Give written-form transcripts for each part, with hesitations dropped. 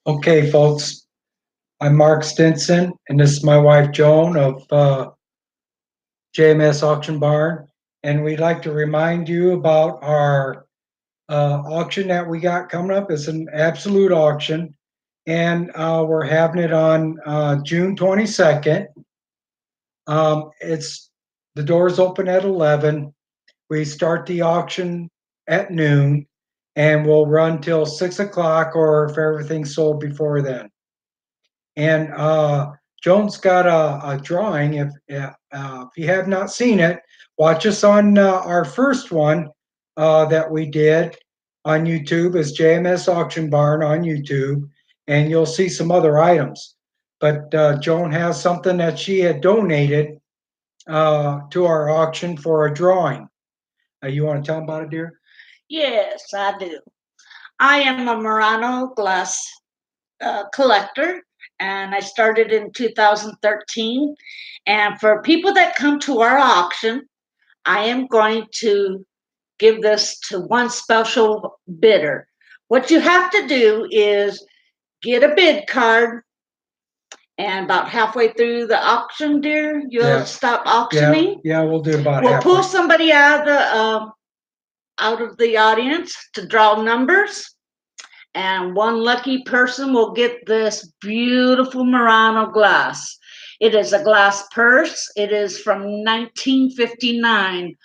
Okay, folks, I'm Mark Stinson, and this is my wife Joan of JMS Auction Barn. And we'd like to remind you about our auction that we got coming up. It's an absolute auction, and we're having it on June 22nd. It's the doors open at 11. We start the auction at noon, and we'll run till 6 o'clock, or if everything's sold before then. And Joan's got a drawing. If you have not seen it, watch us on our first one that we did on YouTube is JMS Auction Barn on YouTube, and you'll see some other items. But Joan has something that she had donated to our auction for a drawing. You want to tell them about it, dear? Yes, I do. I am a Murano glass collector, and I started in 2013. And for people that come to our auction, I am going to give this to one special bidder. What you have to do is get a bid card, and about halfway through the auction, dear, you'll stop auctioning. Yeah, we'll do about We'll halfway. pull somebody out of the audience to draw numbers, and one lucky person will get this beautiful Murano glass. It is a glass purse. It is from 1959.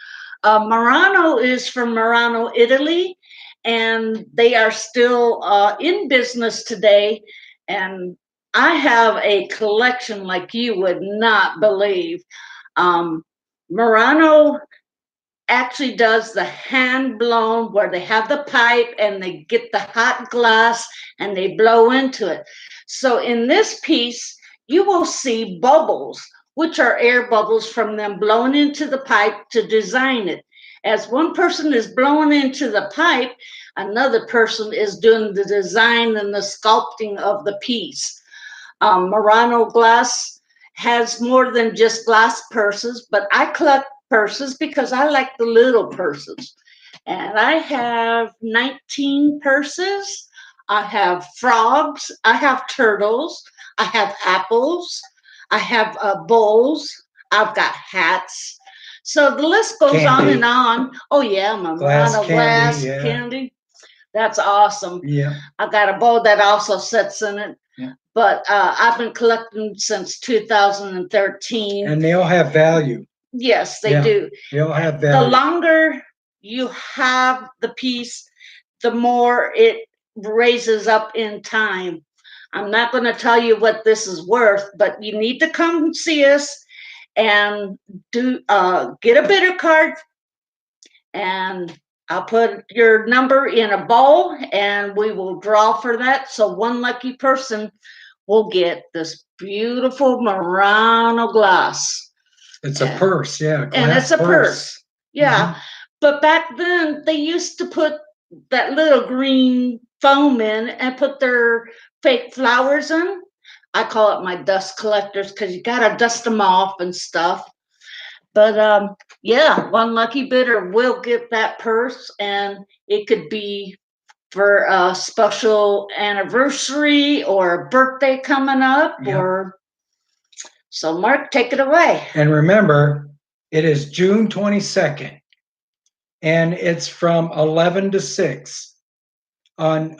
Murano is from Murano, Italy, and they are still in business today. And I have a collection like you would not believe. Murano actually does the hand blown, where they have the pipe and they get the hot glass and they blow into it. So in this piece, you will see bubbles, which are air bubbles from them blowing into the pipe to design it. As one person is blowing into the pipe, another person is doing the design and the sculpting of the piece. Murano glass has more than just glass purses, but I collect purses because I like the little purses. And I have 19 purses. I have frogs. I have turtles. I have apples. I have bowls. I've got hats. So the list goes on and on. Oh, yeah, my Murano glass candy. That's awesome. Yeah. I got a bowl that also sits in it. Yeah. But I've been collecting since 2013. And they all have value. Yes, they do. They all have value. The longer you have the piece, the more it raises up in time. I'm not going to tell you what this is worth, but you need to come see us and do get a bidder card, and I'll put your number in a bowl and we will draw for that. So one lucky person will get this beautiful Murano glass. It's a purse, yeah. And it's a purse. Yeah. Mm-hmm. But back then they used to put that little green foam in and put their fake flowers in. I call it my dust collectors because you got to dust them off and stuff. But yeah, one lucky bidder will get that purse, and it could be for a special anniversary or a birthday coming up. Or so, Mark, take it away. And remember, it is June 22nd, and it's from 11 to 6 on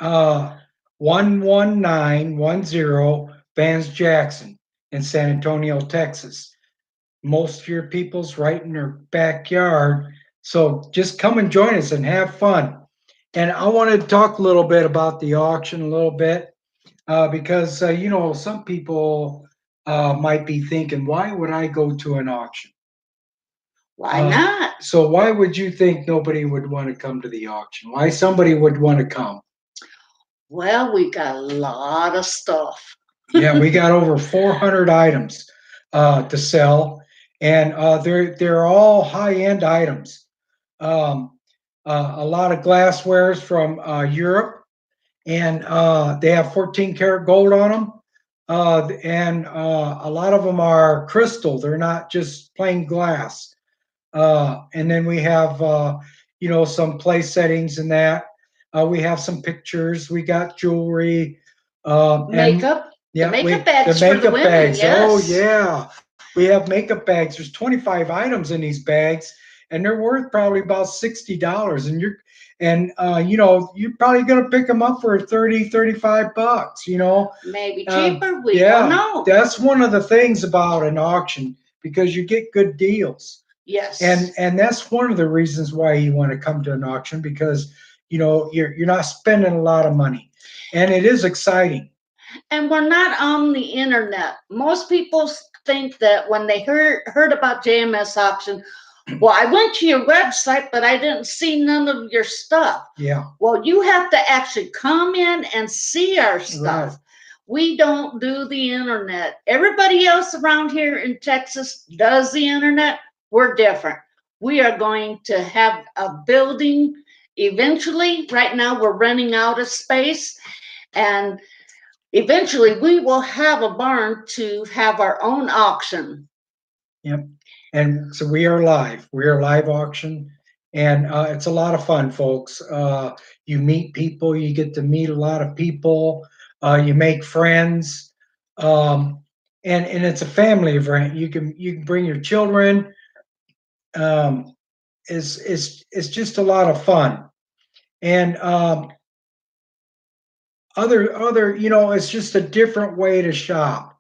11910 Vance Jackson in San Antonio, Texas. Most of your people's right in their backyard. So just come and join us and have fun. And I wanted to talk a little bit about the auction a little bit because, some people might be thinking, why would I go to an auction? Why not? So why would you think nobody would want to come to the auction? Why somebody would want to come? Well, we got a lot of stuff. Yeah, we got over 400 items to sell, and they're all high-end items. A lot of glasswares from Europe, and they have 14 karat gold on them. And a lot of them are crystal. They're not just plain glass. And then we have, some place settings and that. We have some pictures. We got jewelry. And Makeup, the yeah, makeup the bags for the makeup women, bags. Oh yes. yeah, we have makeup bags. There's 25 items in these bags, and they're worth probably about $60. And you're probably gonna pick them up for 30, 35 bucks. Maybe Um, cheaper, we don't yeah, know. that's one of the things about an auction because you get good deals. And Yes. and that's one of the reasons why you want to come to an auction because you're not spending a lot of money. And it is exciting. And we're not on the internet. Most people think that when they heard about JMS auction, well, I went to your website, but I didn't see none of your stuff. Yeah. Well, you have to actually come in and see our Right. stuff. We don't do the internet. Everybody else around here in Texas does the internet. We're different. We are going to have a building eventually. Right now, we're running out of space, and eventually, we will have a barn to have our own auction. Yep. And so we are live. We are live auction, and it's a lot of fun, folks. You meet people. You get to meet a lot of people. You make friends, and it's a family event. You can bring your children. Um, it's just a lot of fun. And it's just a different way to shop.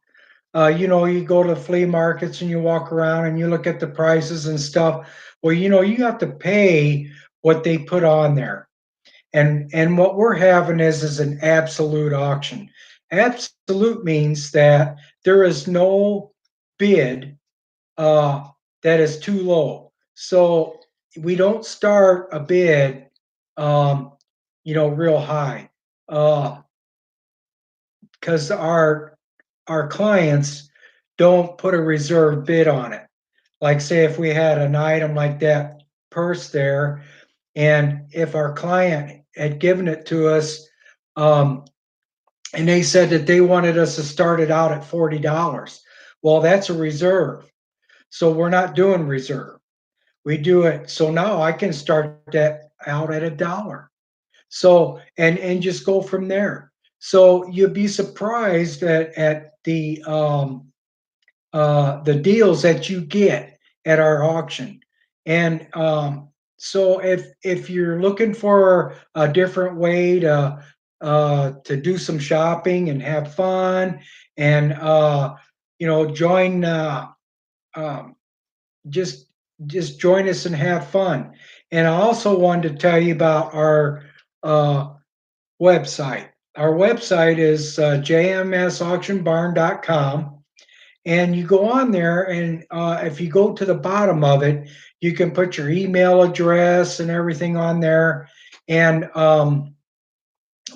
You go to flea markets and you walk around and you look at the prices and stuff. Well, you have to pay what they put on there. And what we're having is an absolute auction. Absolute means that there is no bid uh, that is too low. So we don't start a bid, um, real high, because our clients don't put a reserve bid on it. Like say if we had an item like that purse there, and if our client had given it to us, um, and they said that they wanted us to start it out at $40, well, that's a reserve. So we're not doing reserve. We do it. So now I can start that out at $1. So and just go from there. So you'd be surprised at the deals that you get at our auction. And so if you're looking for a different way to do some shopping and have fun and join um, just just join us and have fun. And I also wanted to tell you about our uh, website. Our website is jmsauctionbarn.com, and you go on there, and if you go to the bottom of it, you can put your email address and everything on there. And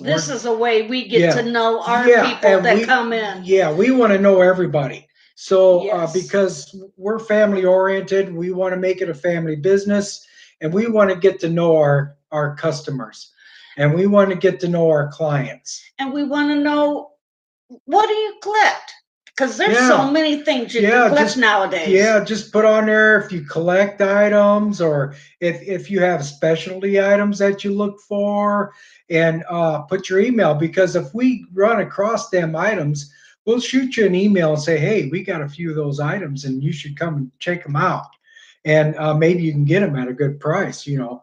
This we're is a way we get to yeah, know our yeah, people and that come in. we want to know everybody. So Yes. because we're family oriented, we want to make it a family business, and we want to get to know our customers, and we want to get to know our clients. And we want to know, what do you collect? Because there's so Yeah, many things you can yeah, collect nowadays. just put on there if you collect items or if you have specialty items that you look for, and put your email, because if we run across them items, we'll shoot you an email and say, hey, we got a few of those items and you should come and check them out. And maybe you can get them at a good price. You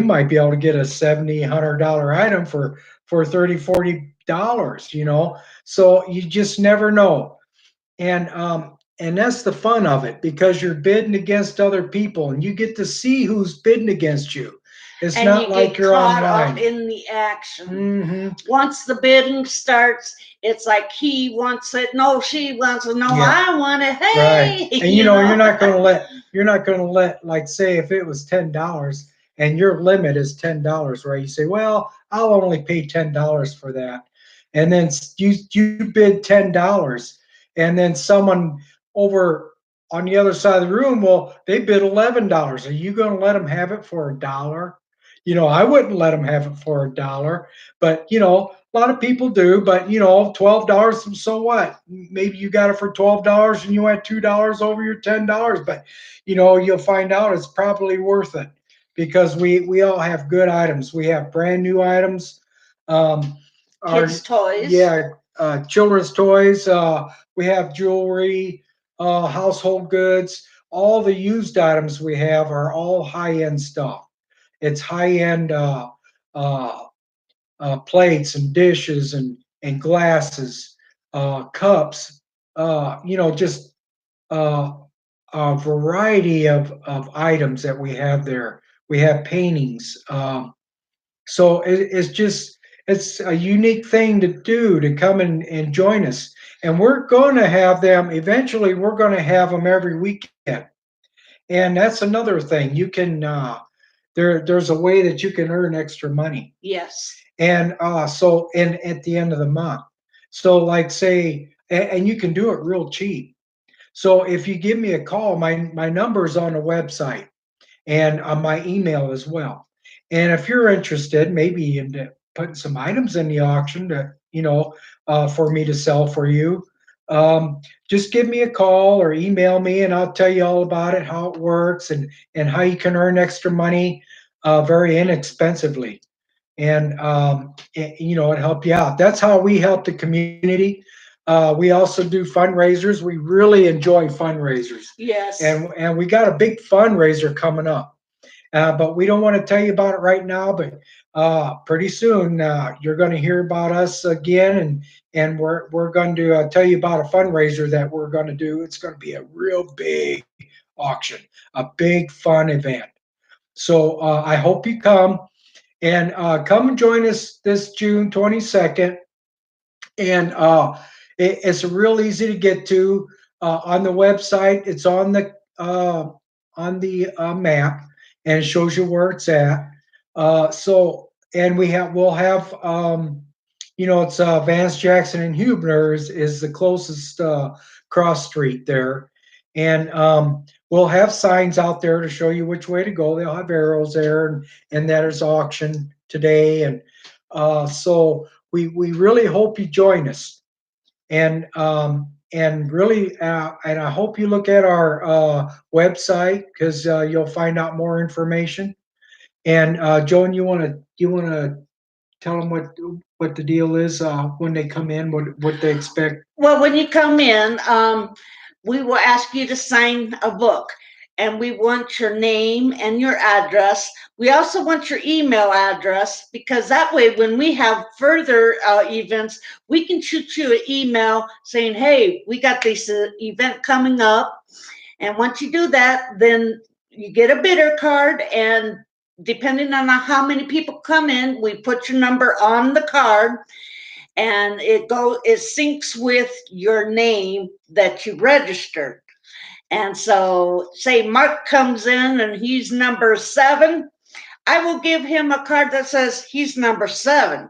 might be able to get a $70, $100 item for 30, $40. So you just never know. And that's the fun of it, because you're bidding against other people and you get to see who's bidding against you. It's And not you like get you're caught up online. in the action. Hmm. Once the bidding starts, it's like he wants it. No, she wants it. No, Yeah, I want it. right. Hey, And you're not gonna let, like, say if it was $10 and your limit is $10, right? You say, well, I'll only pay $10 for that. And then you bid $10, and then someone over on the other side of the room, well, they bid $11. Are you gonna let them have it for $1? I wouldn't let them have it for $1, but a lot of people do. But $12, so what? Maybe you got it for $12 and you went $2 over your $10, but you'll find out it's probably worth it, because we all have good items. We have brand new items. Um, kids' toys. Yeah, children's toys. We have jewelry, household goods. All the used items we have are all high end stuff. It's high end uh, plates and dishes and glasses, cups. Just uh, a variety of items that we have there. We have paintings. So it's a unique thing to do to come and join us. And we're going to have them eventually. We're going to have them every weekend, and that's another thing. You can there's a way that you can earn extra money, Yes. and so and at the end of the month. So like say, and you can do it real cheap. So if you give me a call, my number is on the website and on my email as well. And if you're interested, maybe in putting some items in the auction to, for me to sell for you, um, just give me a call or email me, and I'll tell you all about it, how it works, and how you can earn extra money very inexpensively. And it help you out. That's how we help the community. We also do fundraisers. We really enjoy fundraisers. Yes. And we got a big fundraiser coming up. But we don't want to tell you about it right now. But pretty soon you're going to hear about us again, and we're going to tell you about a fundraiser that we're going to do. It's going to be a real big auction, a big fun event. So I hope you and come and join us this June 22nd. And it's real easy to get to on the website. It's on the map, and it shows you where it's at. And we'll have it's Vance Jackson and Hubner is the closest cross street there, and we'll have signs out there to show you which way to go. They'll have arrows there, and that is auction today, and so we really hope you join us, and really and I hope you look at our website because you'll find out more information. And Joan, you want to tell them what the deal is when they come in, what they expect. Well, when you come in, we will ask you to sign a book, and we want your name and your address. We also want your email address because that way, when we have further events, we can shoot you an email saying, "Hey, we got this event coming up." And once you do that, then you get a bidder card, and depending on how many people come in, we put your number on the card, and it syncs with your name that you registered. And so say Mark comes in and he's number 7, I will give him a card that says he's number 7,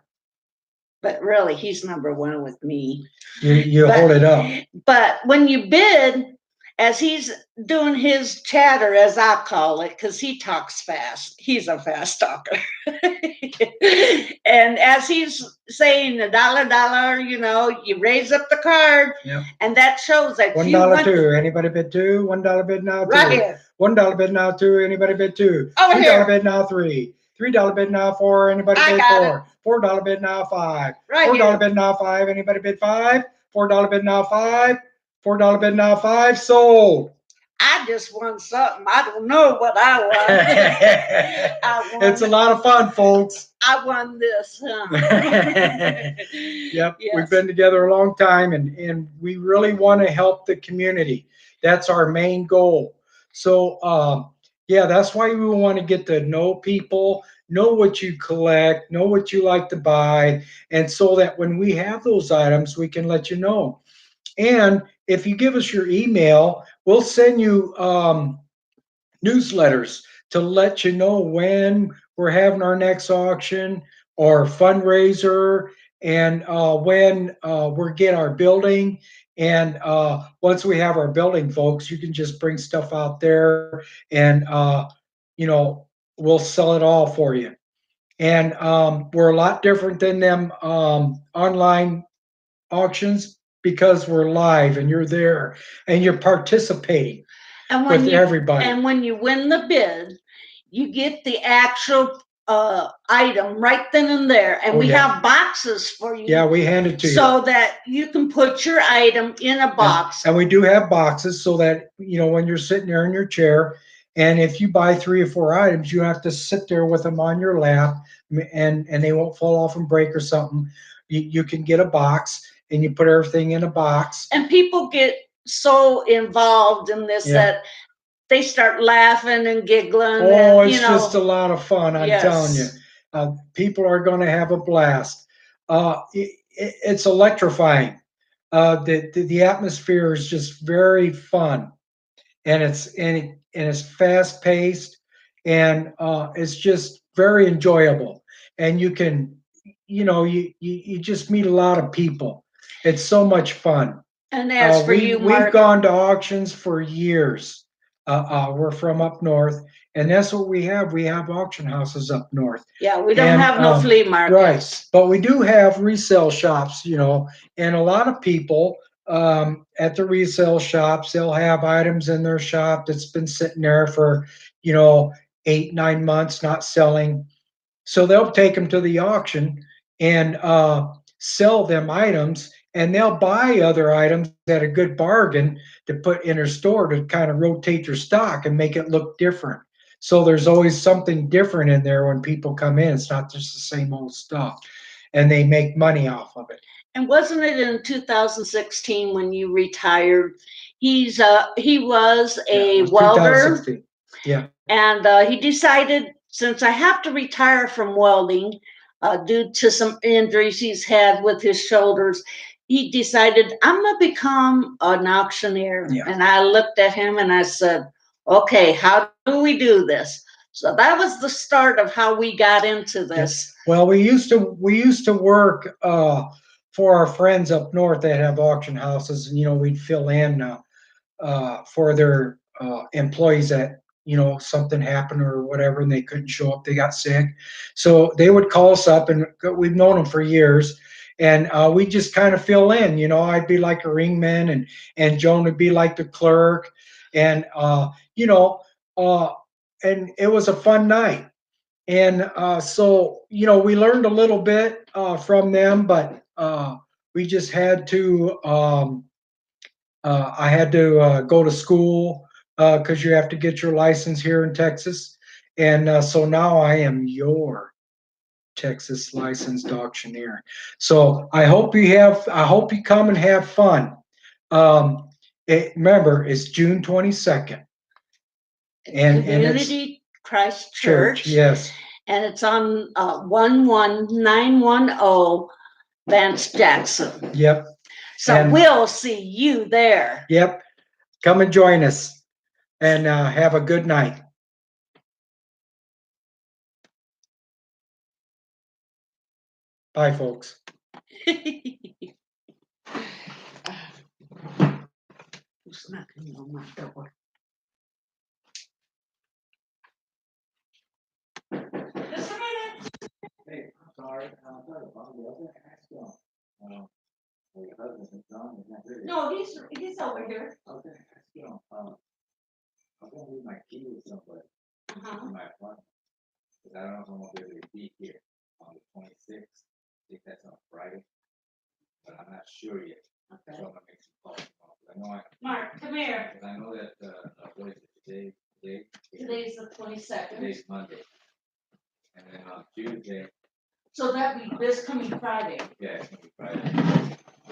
but really he's number 1 with me. You hold it up. But when you bid, as he's doing his chatter, as I call it, because he talks fast, he's a fast talker. And as he's saying the dollar, you raise up the card, yep, and that shows that $1 two. Anybody bid two? $1 bid now two. Right here. $1 bid now two. Anybody bid two? Over $3 here. bid now three. $3 bid now four. Anybody bid four? $4 bid now five. Right $4 here. bid now five. Anybody bid five? $4 bid now five. $4 bid now five. Sold. I just won something. I don't know what I won. It's a lot of fun, folks. I won this. Yep. Yes. We've been together a long time, and we really want to help the community. That's our main goal. So, yeah, that's why we want to get to know people, know what you collect, know what you like to buy, and so that when we have those items, we can let you know. And if you give us your email, we'll send you newsletters to let you know when we're having our next auction or fundraiser, and when we're getting our building. And once we have our building, folks, you can just bring stuff out there, and we'll sell it all for you. And we're a lot different than them online auctions because we're live and you're there and you're participating with everybody. And when you win the bid, you get the actual item right then and there, and Oh, we yeah. have boxes for you. Yeah, we hand it to you. So that you can put your item in a box. And we do have boxes so that, when you're sitting there in your chair, and if you buy 3 or 4 items, you have to sit there with them on your lap, and they won't fall off and break or something. You can get a box and you put everything in a box. And people get so involved in this that they start laughing and giggling. Oh, and, it's just a lot of fun. I'm telling you, yes. people are going to have a blast. It's electrifying. The atmosphere is just very fun, and it's fast paced, and it's just very enjoyable. And you can, you just meet a lot of people. It's so much fun. And as for you, We've Mark, gone to auctions for years. We're from up north, and that's what we have. We have auction houses up north. yeah, we don't And have no flea markets. right, but we do have resale shops, and a lot of people at the resale shops, they'll have items in their shop that's been sitting there for, 8, 9 months not selling. So they'll take them to the auction and sell them items, and they'll buy other items at a good bargain to put in their store to kind of rotate their stock and make it look different. So there's always something different in there when people come in. It's not just the same old stuff, and they make money off of it. And wasn't it in 2016 when you retired? He was a welder. Yeah. And he decided, since I have to retire from welding due to some injuries he's had with his shoulders, he decided, I'm going to become an auctioneer. Yeah. And I looked at him and I said, okay, how do we do this? So that was the start of how we got into this. Well, we used to work for our friends up north that have auction houses, and we'd fill in for their employees that something happened or whatever, and they couldn't show up, they got sick, so they would call us up, and we've known them for years, and we just kind of fill in. I'd be like a ringman, and Joan would be like the clerk, and uh, and it was a fun night. And so, we learned a little bit from them, but we just had to. I had to go to school because you have to get your license here in Texas, and so now I am your Texas licensed auctioneer. So I hope you come and have fun. Remember, it's June 22nd, and Community Christ church. Church. Yes. And it's on 11910 Vance Jackson. Yep. So And we'll see you there. Yep. Come and join us, and have a good night. Bye, folks. Who's knocking on my door? Just a minute. Hey, I'm sorry. I'm sorry about the other ask you. Your husband is gone. He's not here. No, he's over here. I was gonna ask you. I'm gonna leave my key with somebody in my apartment because I don't know if I'm gonna be able to be here on the 26th. I think that's on Friday, but I'm not sure yet. Okay. So I'm gonna make some calls. I know Mark, come here. I know that what is it today? Today's the 22nd. Today's Monday, and then on Tuesday. So that'd be this coming Friday. Yeah, it's gonna be Friday.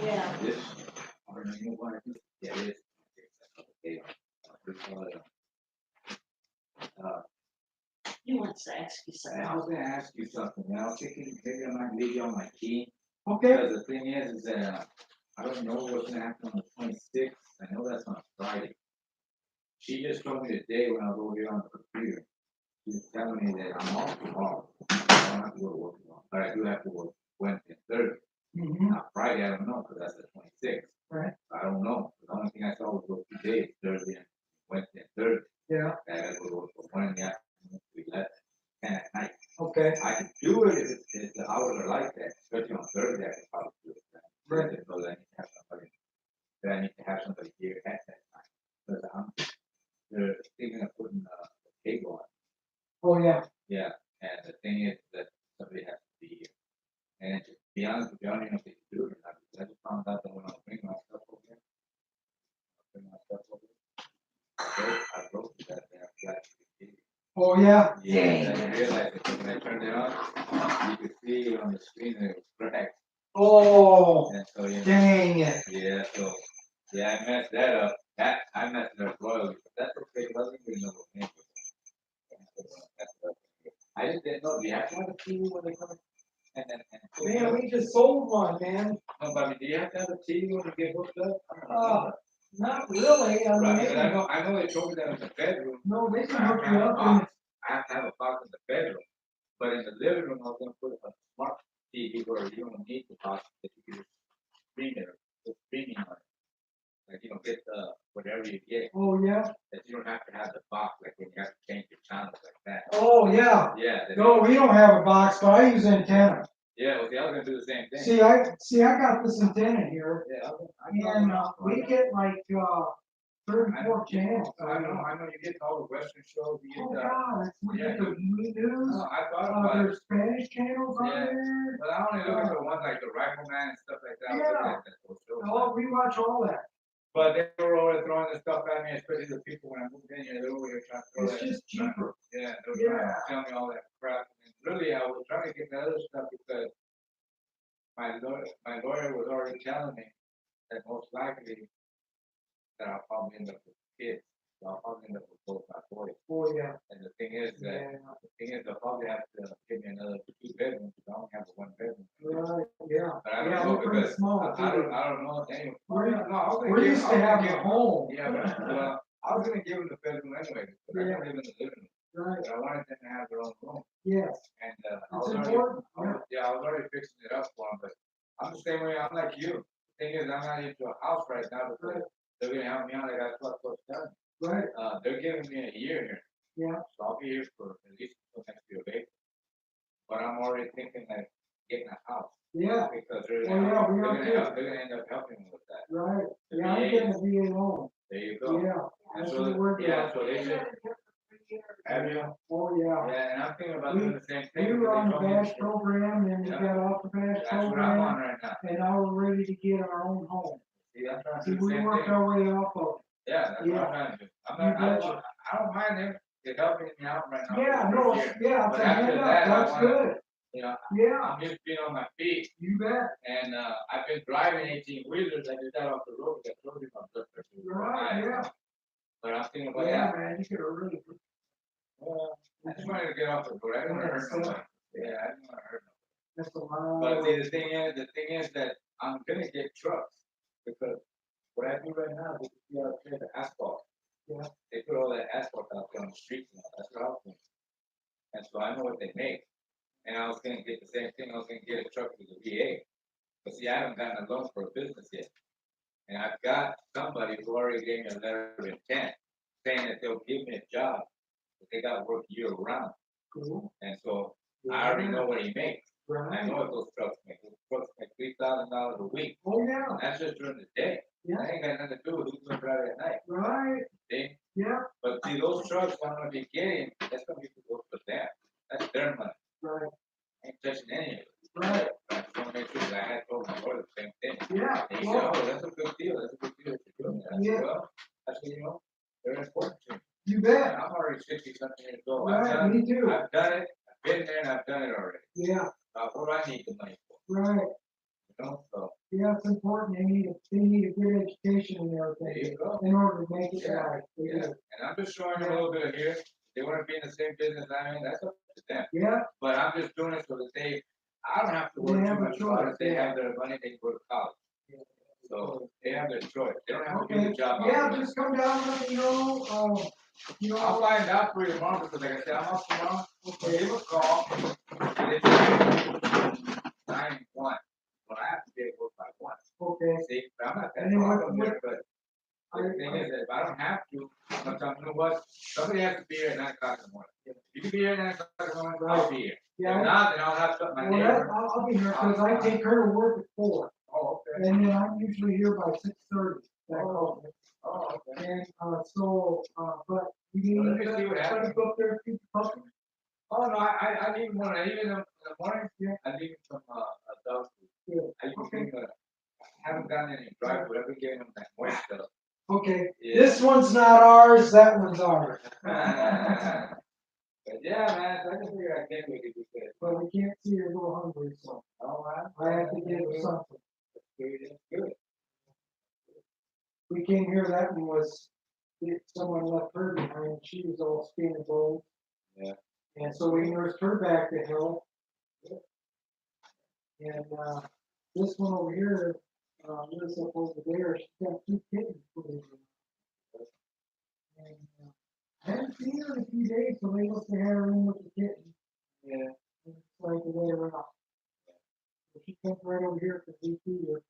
Yeah. This, or no, you know what? Yeah, it is. Okay. He wants to ask you something. I was gonna ask you something. I was thinking maybe I might leave you on my key. Okay. Because the thing is that I don't know what's gonna happen on the 26th. I know that's on Friday. She just told me today when I was over here on the computer. She was telling me that I'm off tomorrow. I don't have to go to work tomorrow, but I do have to work Wednesday and Thursday. Now Friday I don't know because that's the 26th. Right. I don't know. The only thing I saw was those 2 days, Thursday and Wednesday and Thursday. Yeah. I had to go to work from 1 in the afternoon to 11 at night. Okay. I can do it if the hours are like that, especially on Thursday. I can probably do it. Right. Because I need to have somebody. That I need to have somebody here at that time. Because they're thinking of putting the cable on. Oh, yeah. Yeah, and the thing is And to be honest with you, I don't even know if they can do it or not, because I just found out that when I was bringing my stuff over here, I broke that damn flat TV. Oh, yeah? Yeah, I realized it, 'cause when I turned it on, you could see on the screen that it was cracked. Oh, And so, you know, dang it. yeah, so, yeah, I messed that up. I messed it up royally, but that's okay, I wasn't even know what name it was. I just didn't know, do you have to have a TV when they come in? Man, we just sold one, man. No, but I mean, do you have to have a TV when you get hooked up? Not really, I Right, mean, but I know they told me that in the bedroom. no, they can I have hook to you have a up box. I have to have a box in the bedroom, but in the living room, I was gonna put a smart TV where you don't need the box, that you can just stream it, or put streaming on it. Like, you know, get whatever you get, oh, yeah? that you don't have to have the box, like when you have to change your channels like that. Oh, yeah. Yeah. No, we don't have a box, but I use antenna. Yeah, well, see, I was gonna do the same thing. See, I got this antenna here, Yeah, and, we get like, 34 channels. I know, you get all the Western shows, you Oh, get God, we get the news, no, I thought about it. there's Spanish channels on Yeah. there. But I only look at the ones like the Rifleman and stuff like that. I was looking at that whole show. Oh, we watch all that. But they were always throwing this stuff at me, especially the people when I moved in here, they were over here trying to throw It's that. just cheaper. Yeah, they were trying to tell me all that crap. And really, I was trying to get the other stuff because my lawyer was already telling me that most likely that I'll probably end up with kids. So I'll probably end up with both my boys. Oh, yeah. And the thing is they'll probably have to give me another 2 bedrooms, because I only have a 1 bedroom. Right, yeah. But I don't Yeah, know, they're pretty because small, I too. don't know anyway. We're, No, I was gonna we're give- used I to was gonna having a give- home. Yeah, but, well, I was gonna give them the bedroom anyway, because I don't live in the living room, Right, but I wanted them to have their own room. yes. And, I It's was already, important, I was already fixing it up for them, but I'm the same way, I'm like you. The thing is, I'm not into a house right now, because they're gonna help me out, like I thought, done. Right, They're giving me a year here, yeah. so I'll be here for at least until next year, April. But I'm already thinking like getting a house. Yeah, Because they're Oh, yeah, we are too. they're gonna end up helping me with that. right. The Yeah, I'm VA. getting a VA loan. There you go. Yeah, And that's so, what we're doing. yeah, so they should, have you? Oh, yeah. Yeah, and I'm thinking about We- doing the same thing. We because were they on the told me badge to- program, and we Yeah. got off the badge That's what I'm on program, right now. and now we're ready to get our own home. See, I'm trying to See, do the we same worked thing. our way off of. Yeah, that's what Yeah. I'm trying to do. You betcha. I don't mind them, they're helping me out right now. Yeah, for the no, first year. yeah, But it's a after hand up, that, I that's wanna- good. You know, Yeah, I'm just being on my feet, you bet. and, I've been driving 18-wheelers, I just got off the road, I told you my blood pressure was Right, high. yeah. But I'm thinking about Yeah, that. man, you could have really. I just wanted to get off the road, I didn't wanna hurt Yeah, nobody. Yeah, I didn't wanna hurt nobody. That's a lot. But see, the thing is that I'm gonna get trucks, because what I do right now is you know, clear the asphalt. Yeah. They put all that asphalt out there on the streets now, that's what I was thinking. And so I know what they make, and I was gonna get the same thing, I was gonna get a truck to the VA. But see, I haven't gotten a loan for a business yet. And I've got somebody who already gave me a letter of intent, saying that they'll give me a job, but they got work year round. Cool. And so I already know what he makes. I Right. know what those trucks make. Those trucks make $3,000 a week. Oh, yeah, And that's just during the day. Yeah. That ain't got nothing to do with who's gonna drive at night. right, See? yeah, But see, those trucks I'm gonna be getting, that's gonna be for them. That's their money. right, I ain't touching any of it. right, I just wanna make sure that I had told my lawyer the same thing. yeah. And he said, Well, oh, that's a good deal. That's a good deal. That you're doing that. I Yeah. said, well, that's what you know, they're important to me. you And bet. I'm already 60-something years old. Right, me too. I've done it. I've been there and I've done it already. Yeah, What do I need the money for? right. You know, so Yeah, it's important. They need a good education and there everything you go. in order to make it Yeah, right. They Yeah, do. and I'm just showing them a little bit of here. They wanna be in the same business I'm in, that's up to them. Yeah, But I'm just doing it so that I don't have to work They too have a much about choice, it. They yeah. have their money, they can go to college. So they have their choice. They don't have to do okay. the job. I'm Yeah, doing. just come down and let me know, I'll find out for you tomorrow, because like I said, I'm off tomorrow. Okay. Give a call. And it's 9-1. Well, I have to be at work by 1. okay. See, but I'm not that And then far what- from there, but the thing is that if I don't have to, I'm telling you know what, somebody has to be here at 9 o'clock in the morning. If you can be here at 9 o'clock in the morning, I'll be here. If Yeah, not, then I'll have something my well, neighbor. I'll be here, cause I take her to work at 4, Oh, okay. and then I'm usually here by 6:30. Oh, okay. And, but you Well, need let me see what to happens. go up there and keep the puppy. Oh, no, I leave one, I leave in the morning, I leave some, one's not ours, that one's ours. But yeah, man, so I can figure I can't make it because. But we can't see her go hungry, so Oh, man. I have to give her something. Good. We came here, that one was, someone left her behind, she was all skin and bone. Yeah. And so we nursed her back to health. And, this one over here, lives up over there, she's got 2 kittens. And, I haven't seen her in a few days, so they must have had her in with the kitten. Yeah. And it's like the way around. So she comes right over here because we feed her.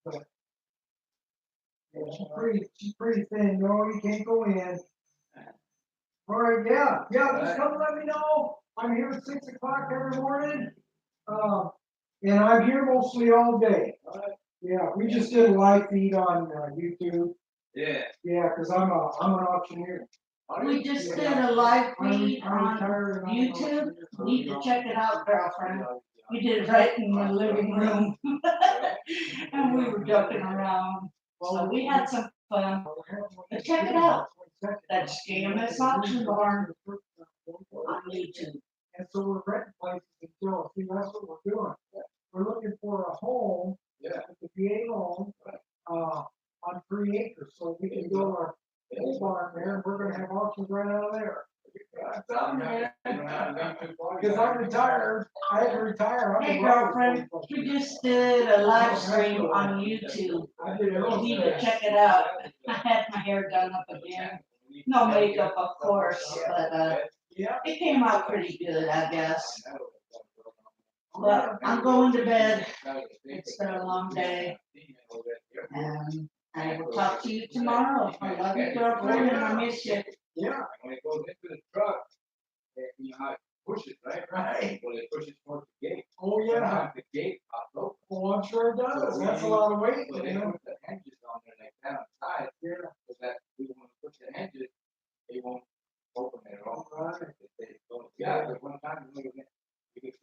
But, yeah, she's pretty thin, no, you can't go in. All right, yeah, just come let me know. I'm here at 6 o'clock every morning. And I'm here mostly all day. Yeah, we just did a live feed on YouTube. Yeah. Yeah, because I'm an auctioneer. We just did a live feed I'm on retired and I'm an YouTube. auctioneer. Need to check it out, girlfriend. You did it right in the living room. And we were joking around. So we had some fun. But check it out. That's GMS Auction Barn on YouTube. And so we're renting places until, see, that's what we're doing. We're looking for a home. Yeah. The VA home, on 3 acres, so we can build our whole barn there, and we're gonna have auctions right out of there. Because I'm retired, I had to retire. Hey girlfriend, we just did a live stream on YouTube. You need to check it out. I had my hair done up again. No makeup, of course, but it came out pretty good, I guess. But I'm going to bed. It's been a long day. And I will talk to you tomorrow. I love you, girlfriend, and I miss you. Yeah. When it goes into the truck, you know how it pushes, right? Right. Well, it pushes towards the gate. Oh, yeah. Sometimes the gate pops open. Oh, I'm sure it does. That's a lot of weight, So they you know? put the hinges on there like that on the side. Yeah. So that we want to push the hinges, they won't open it at all. Right. Yeah, but one time you can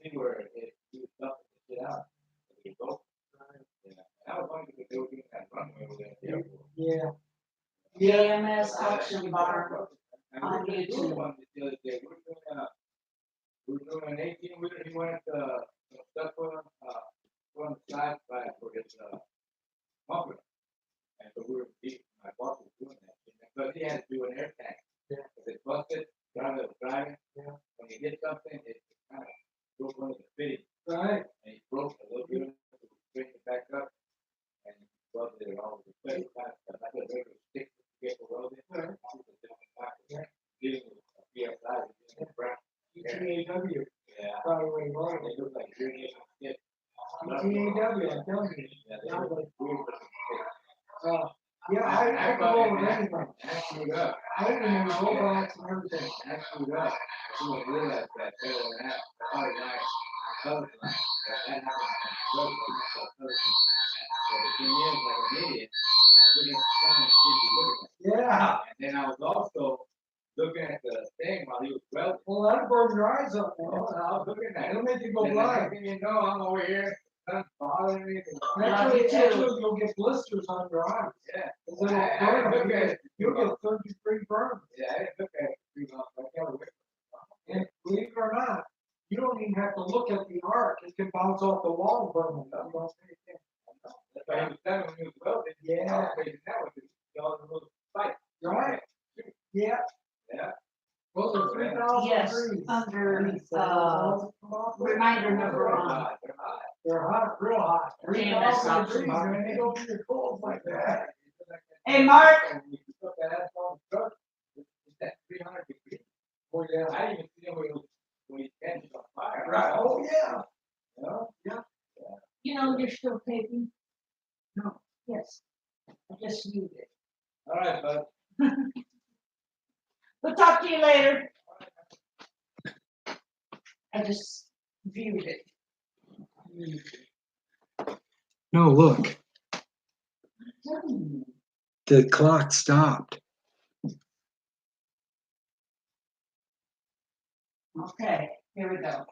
see where it was stuff to get out. It goes. Yeah. And I was wondering if they were doing that runway over there. Yeah. GMS Auction Barn on The YouTube. other day, we were doing an 18-wheeler, he wanted stuff on the side for his bumper. And so my boss was doing that, but he had to do an air tank. Yeah. If it busted, driver was driving, Yeah. when you hit something, it kind of broke one of the fittings. Right. And he broke a little bit, so we straightened it back up, and welded it all with the kind of, like a regular stick to get the welding. Right. Yeah. Dealing with PSI, brown. ETAW. Yeah. Probably way wrong. They look like really stiff. ETAW, I'm telling you. Yeah, they look like weird. Yeah, I go over anything. I screwed up. I even use robots and everything. I screwed up. I didn't realize that better than that. I thought it was color line. That happened on color line. So the thing is, like an idiot, I didn't understand what she was looking at. Yeah. And then I was also looking at the thing while he was welding. Well, that'll burn your eyes up, man. Oh, and I was looking at it. It'll make you go And blind. then, you know, I'm over here, nothing bothering me. Actually, you'll get blisters on your eyes. Yeah. It'll I burn look them. at it. You'll get 30-degree burns. Yeah, I didn't look at it too long, but I can't wait. And believe it or not, you don't even have to look at the arc. It can bounce off the wall and burn them. You don't say anything. That's why he was telling me when he was welding. Yeah. I was thinking that was all the little spikes. Right. Yeah. Yeah. Those are 3,000 Yes, degrees. under, They're reminder number one. hot, they're hot. hot, real hot. Yeah, 3,000 that's degrees, awesome. man. They go through your clothes like that. Hey, Mark. When you put that asphalt in the truck, it's at 300 degrees. Oh, yeah. I didn't even see him when he catches on fire. Right. Oh, yeah. You know? Yeah. You know you're still taping? No. Yes. I just viewed it. All right, bud. We'll talk to you later. I just viewed it. No, look, Hmm. the clock stopped. Okay, here we go.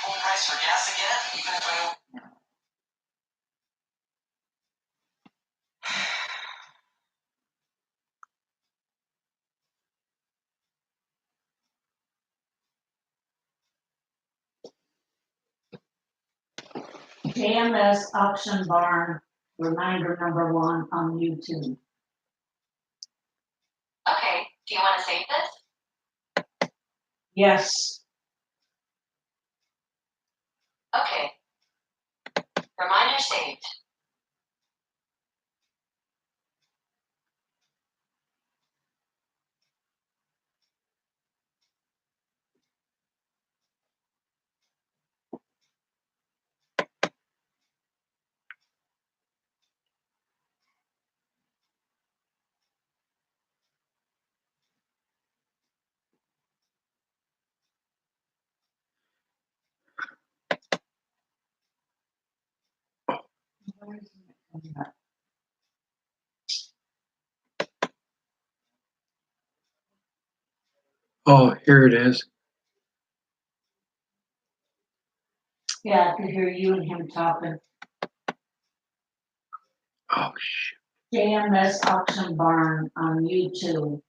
full price for gas again, even if I don't. JMS Auction Barn, reminder number 1 on YouTube. Okay, do you want to save this? Yes. Okay. Reminder saved. Oh, here it is. Yeah, I could hear you and him talking. Oh, JMS Auction Barn on YouTube.